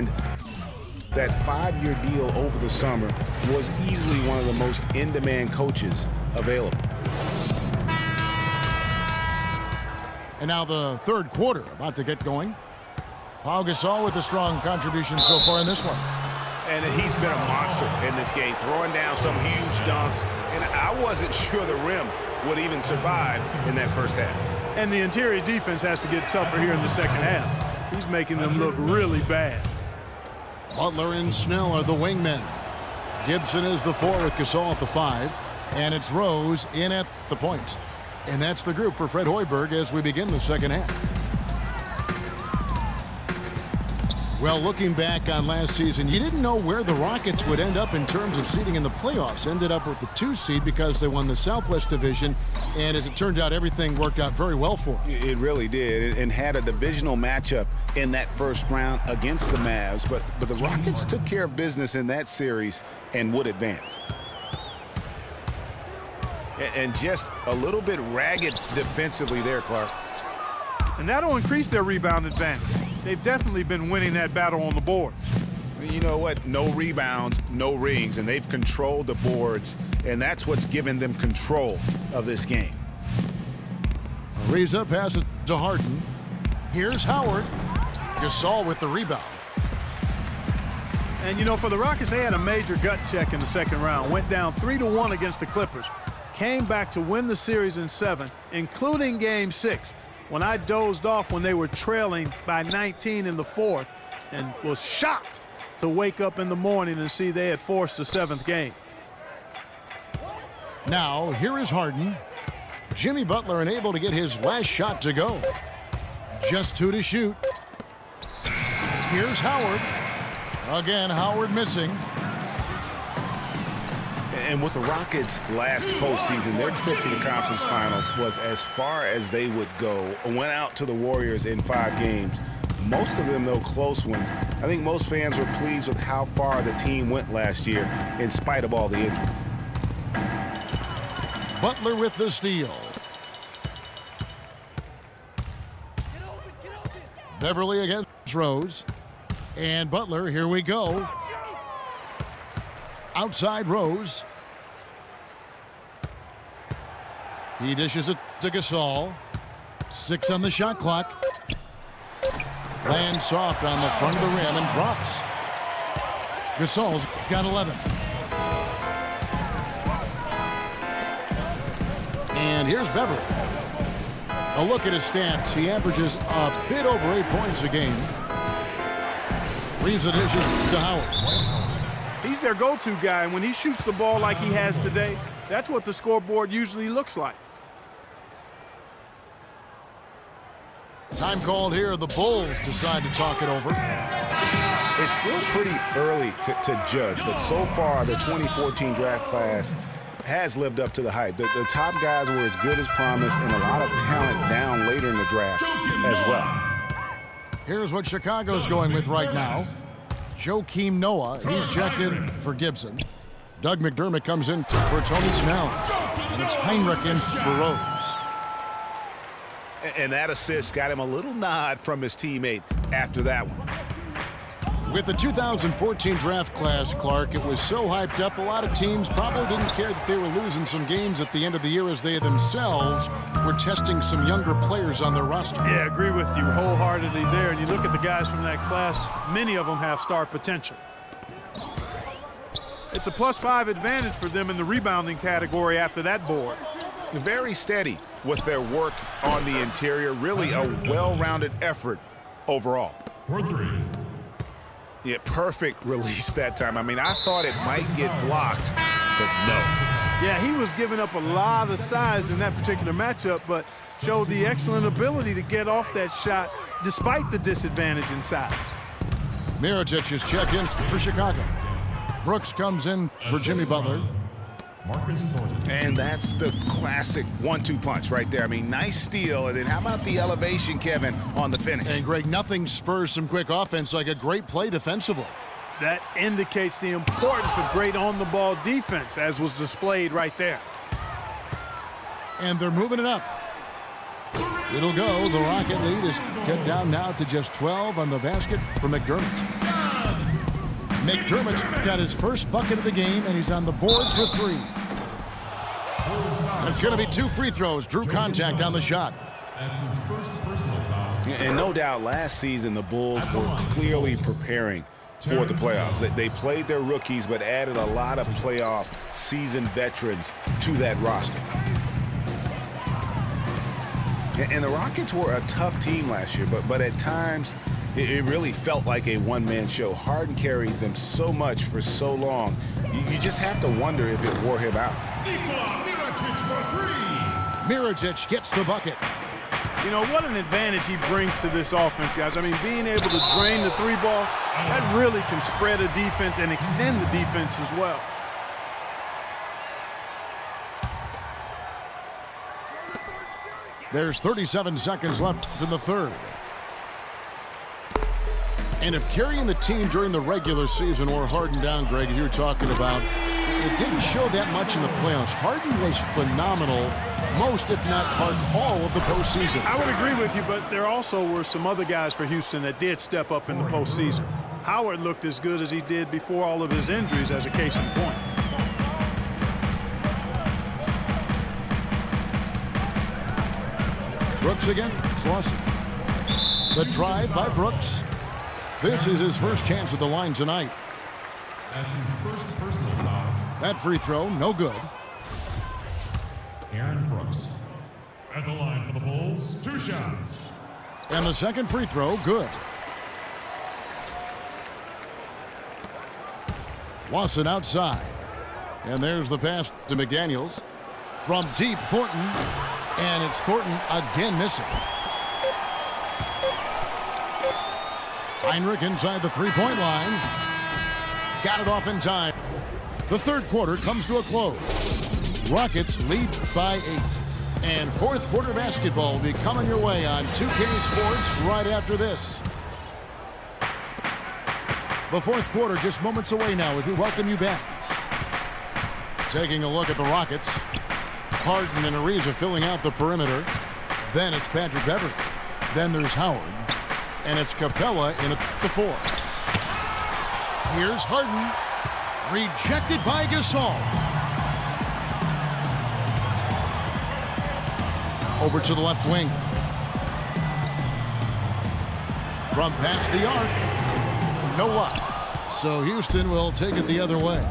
signed that 5-year deal over the summer, was easily one of the most in-demand coaches available. And now the third quarter about to get going. Pau Gasol with a strong contribution so far in this one. And he's been a monster in this game, throwing down some huge dunks. And I wasn't sure the rim would even survive in that first half. And the interior defense has to get tougher here in the second half. He's making them look really bad. Butler and Snell are the wingmen. Gibson is the 4 with Gasol at the 5. And it's Rose in at the point. And that's the group for Fred Hoiberg as we begin the second half. Well, looking back on last season, you didn't know where the Rockets would end up in terms of seeding in the playoffs. Ended up with the 2 seed because they won the Southwest Division. And as it turned out, everything worked out very well for them. It really did, and had a divisional matchup in that first round against the Mavs. But the Rockets took care of business in that series and would advance. And just a little bit ragged defensively there, Clark. And that'll increase their rebound advantage. They've definitely been winning that battle on the board. You know what? No rebounds, no rings, and they've controlled the boards, and that's what's given them control of this game. Ariza passes to Harden. Here's Howard. Gasol with the rebound. And, you know, for the Rockets, they had a major gut check in the second round. Went down 3-1 against the Clippers. Came back to win the series in 7, including Game 6. When I dozed off when they were trailing by 19 in the 4th and was shocked to wake up in the morning and see they had forced the 7th game. Now, here is Harden. Jimmy Butler unable to get his last shot to go. Just 2 to shoot. Here's Howard. Again, Howard missing. And with the Rockets' last postseason, their trip to the conference finals was as far as they would go. Went out to the Warriors in 5 games. Most of them, though, close ones. I think most fans were pleased with how far the team went last year in spite of all the injuries. Butler with the steal. Beverly against Rose. And Butler, here we go. Outside Rose. He dishes it to Gasol. 6 on the shot clock. Lands soft on the front of the rim and drops. Gasol's got 11. And here's Beverly. A look at his stats. He averages a bit over 8 points a game. Leaves the dishes to Howard. He's their go-to guy, and when he shoots the ball like he has today, that's what the scoreboard usually looks like. Time called here. The Bulls decide to talk it over. It's still pretty early to judge, but so far the 2014 draft class has lived up to the hype. The top guys were as good as promised, and a lot of talent down later in the draft as well. Here's what Chicago's going with right now. Joakim Noah, he's checked in for Gibson. Doug McDermott comes in for Tony Snell. And it's Heinrich in for Rose. And that assist got him a little nod from his teammate after that one. With the 2014 draft class, Clark, it was so hyped up, a lot of teams probably didn't care that they were losing some games at the end of the year as they themselves were testing some younger players on their roster. Yeah, I agree with you wholeheartedly there. And you look at the guys from that class, many of them have star potential. It's a +5 advantage for them in the rebounding category after that board. Very steady with their work on the interior. Really a well-rounded effort overall. Yeah, perfect release that time. I mean, I thought it might get blocked, but no. Yeah, he was giving up a lot of size in that particular matchup, but showed the excellent ability to get off that shot despite the disadvantage in size. Mirotic is checked in for Chicago. Brooks comes in for Jimmy Butler. And that's the classic 1-2 punch right there. I mean, nice steal, and then how about the elevation, Kevin, on the finish? And Greg, nothing spurs some quick offense like a great play defensively. That indicates the importance of great on-the-ball defense, as was displayed right there. And they're moving it up. It'll go. The Rocket lead is cut down now to just 12 on the basket for McDermott. McDermott's got his first bucket of the game, and he's on the board for 3. And it's going to be 2 free throws. Drew contact on the shot. That's his first personal foul. And no doubt last season the Bulls were clearly preparing for the playoffs. They played their rookies but added a lot of playoff seasoned veterans to that roster. And the Rockets were a tough team last year, but at times it really felt like a one-man show. Harden carried them so much for so long. You just have to wonder if it wore him out. Nikola Mirotic for 3. Mirotic gets the bucket. You know, what an advantage he brings to this offense, guys. I mean, being able to drain the 3-ball, that really can spread a defense and extend the defense as well. There's 37 seconds left in the third. And if carrying the team during the regular season wore Harden down, Greg, as you were talking about, it didn't show that much in the playoffs. Harden was phenomenal most, if not all of the postseason. I would agree with you, but there also were some other guys for Houston that did step up in the postseason. Howard looked as good as he did before all of his injuries, as a case in point. Brooks again. It's Lawson. The drive by Brooks. This is his first chance at the line tonight. That's his first personal foul. That free throw, no good. Aaron Brooks. At the line for the Bulls, 2 shots. And the second free throw, good. Lawson outside. And there's the pass to McDaniels. From deep, Thornton. And it's Thornton again missing. Heinrich inside the three-point line. Got it off in time. The third quarter comes to a close. Rockets lead by 8. And fourth quarter basketball will be coming your way on 2K Sports right after this. The fourth quarter just moments away now as we welcome you back. Taking a look at the Rockets. Harden and Ariza filling out the perimeter. Then it's Patrick Beverley. Then there's Howard. And it's Capella in at the 4. Here's Harden. Rejected by Gasol. Over to the left wing. From past the arc. No luck. So Houston will take it the other way.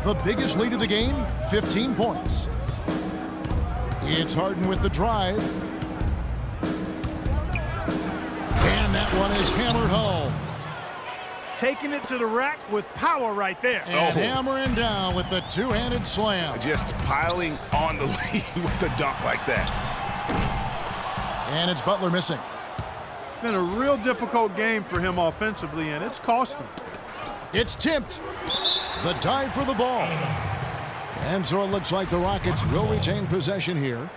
The biggest lead of the game, 15 points. It's Harden with the drive. And that one is hammered home. Taking it to the rack with power right there. And hammering down with the two-handed slam. Just piling on the lead with the dunk like that. And it's Butler missing. It's been a real difficult game for him offensively, and it's cost him. It's tipped. The dive for the ball. And so it looks like the Rockets will retain possession here.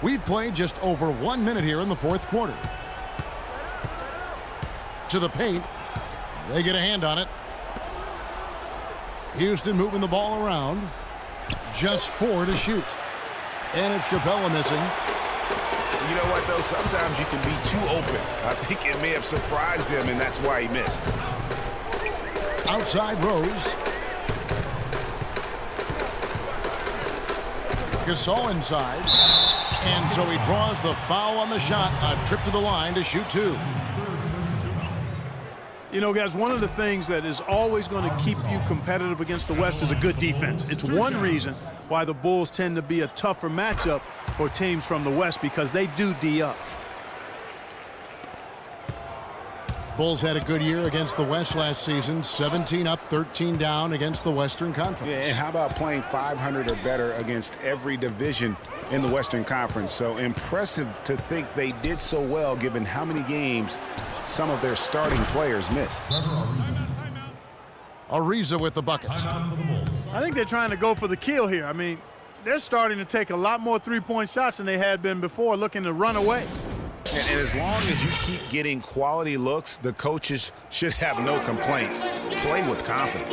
We've played just over 1 minute here in the fourth quarter. To the paint. They get a hand on it. Houston moving the ball around. Just 4 to shoot. And it's Capella missing. You know what, though? Sometimes you can be too open. I think it may have surprised him, and that's why he missed. Outside Rose. Gasol inside. And so he draws the foul on the shot. A trip to the line to shoot 2. You know, guys, one of the things that is always going to keep you competitive against the West is a good defense. It's one reason why the Bulls tend to be a tougher matchup for teams from the West, because they do D up. Bulls had a good year against the West last season. 17 up, 13 down against the Western Conference. Yeah, and how about playing 500 or better against every division in the Western Conference? So impressive to think they did so well given how many games some of their starting players missed. Ariza with the bucket. I think they're trying to go for the kill here. I mean, they're starting to take a lot more three-point shots than they had been before, looking to run away. And as long as you keep getting quality looks, the coaches should have no complaints. Play with confidence.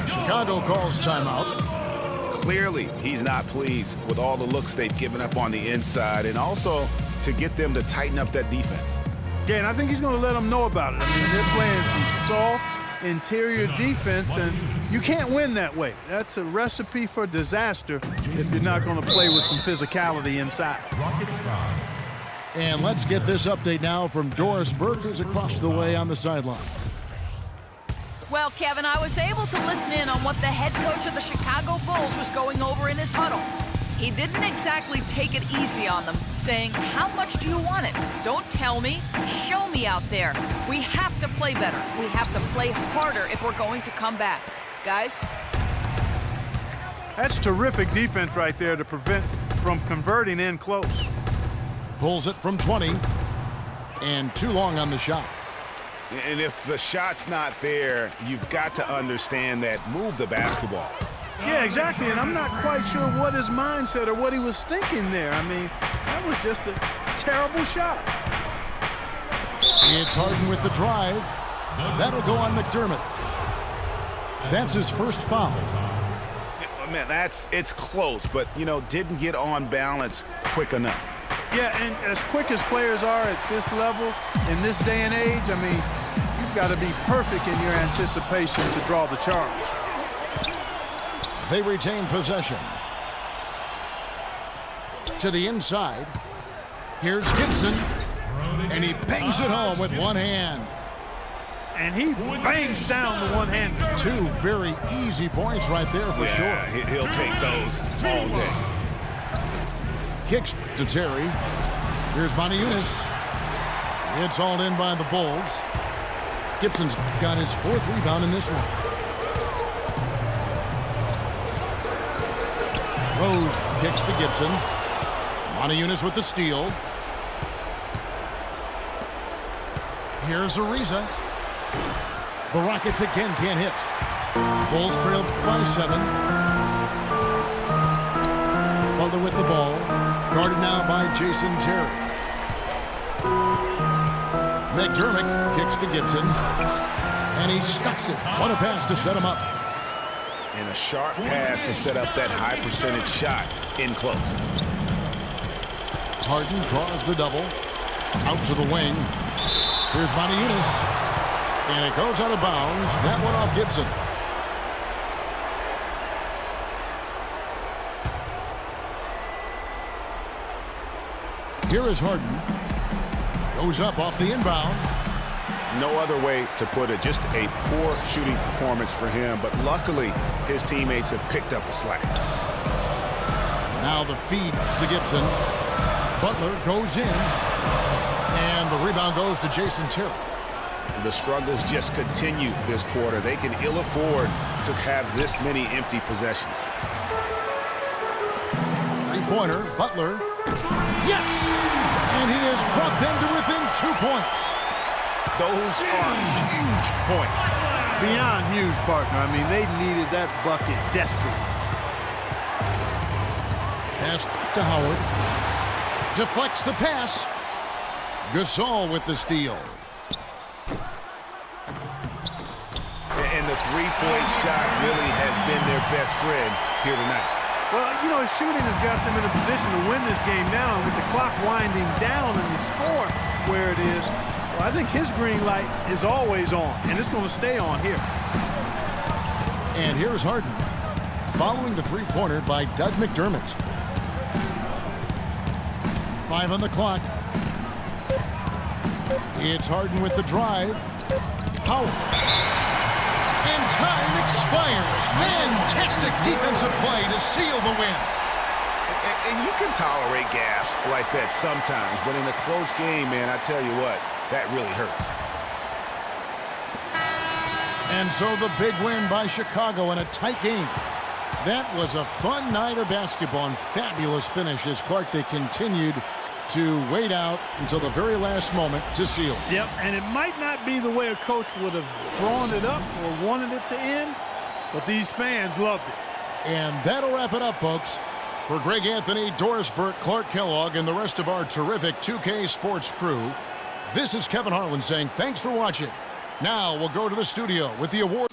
Chicago calls timeout. Clearly, he's not pleased with all the looks they've given up on the inside, and also to get them to tighten up that defense. Yeah, and I think he's going to let them know about it. I mean, they're playing some soft interior defense, and you can't win that way. That's a recipe for disaster if you're not going to play with some physicality inside. And let's get this update now from Doris Burke, who's across the way on the sideline. Well, Kevin, I was able to listen in on what the head coach of the Chicago Bulls was going over in his huddle. He didn't exactly take it easy on them, saying, how much do you want it? Don't tell me, show me out there. We have to play better. We have to play harder if we're going to come back. Guys? That's terrific defense right there to prevent from converting in close. Pulls it from 20, and too long on the shot. And if the shot's not there, you've got to understand that move the basketball. Yeah, exactly, and I'm not quite sure what his mindset or what he was thinking there. I mean, that was just a terrible shot. It's Harden with the drive. That'll go on McDermott. That's his first foul. Man, it's close, but, didn't get on balance quick enough. Yeah, and as quick as players are at this level, in this day and age, I mean, you've got to be perfect in your anticipation to draw the charge. They retain possession. To the inside. Here's Gibson. And he bangs it home with one hand. And he bangs down the one-hander. Two very easy points right there for sure. He'll take those all day. Kicks to Terry. Here's Moniunas. It's hauled in by the Bulls. Gibson's got his fourth rebound in this one. Rose kicks to Gibson. Moniunas with the steal. Here's Ariza. The Rockets again can't hit. Bulls trail by 7. Butler with the ball. Guarded now by Jason Terry. McDermott kicks to Gibson. And he stuffs it. What a pass to set him up. And a sharp pass to set up that high percentage shot in close. Harden draws the double. Out to the wing. Here's Moniunas. And it goes out of bounds. That one off Gibson. Here is Harden. Goes up off the inbound. No other way to put it. Just a poor shooting performance for him. But luckily, his teammates have picked up the slack. Now the feed to Gibson. Butler goes in. And the rebound goes to Jason Terry. The struggles just continue this quarter. They can ill afford to have this many empty possessions. Three-pointer, Butler. Yes! And he has brought them to within 2 points. Those are huge points. Beyond huge, partner. I mean, they needed that bucket desperately. Pass to Howard. Deflects the pass. Gasol with the steal. And the three-point shot really has been their best friend here tonight. Well, his shooting has got them in a position to win this game now. And with the clock winding down and the score where it is, well, I think his green light is always on, and it's going to stay on here. And here's Harden, following the three-pointer by Doug McDermott. 5 on the clock. It's Harden with the drive. Howard. And time expires. Fantastic defensive play to seal the win. And you can tolerate gaffes like that sometimes, but in a close game, man, I tell you what, that really hurts. And so the big win by Chicago in a tight game. That was a fun night of basketball and fabulous finish as Clark, they continued to wait out until the very last moment to seal. Yep, and it might not be the way a coach would have drawn it up or wanted it to end, but these fans loved it. And that'll wrap it up, folks. For Greg Anthony, Doris Burke, Clark Kellogg, and the rest of our terrific 2K Sports crew, this is Kevin Harlan saying thanks for watching. Now we'll go to the studio with the award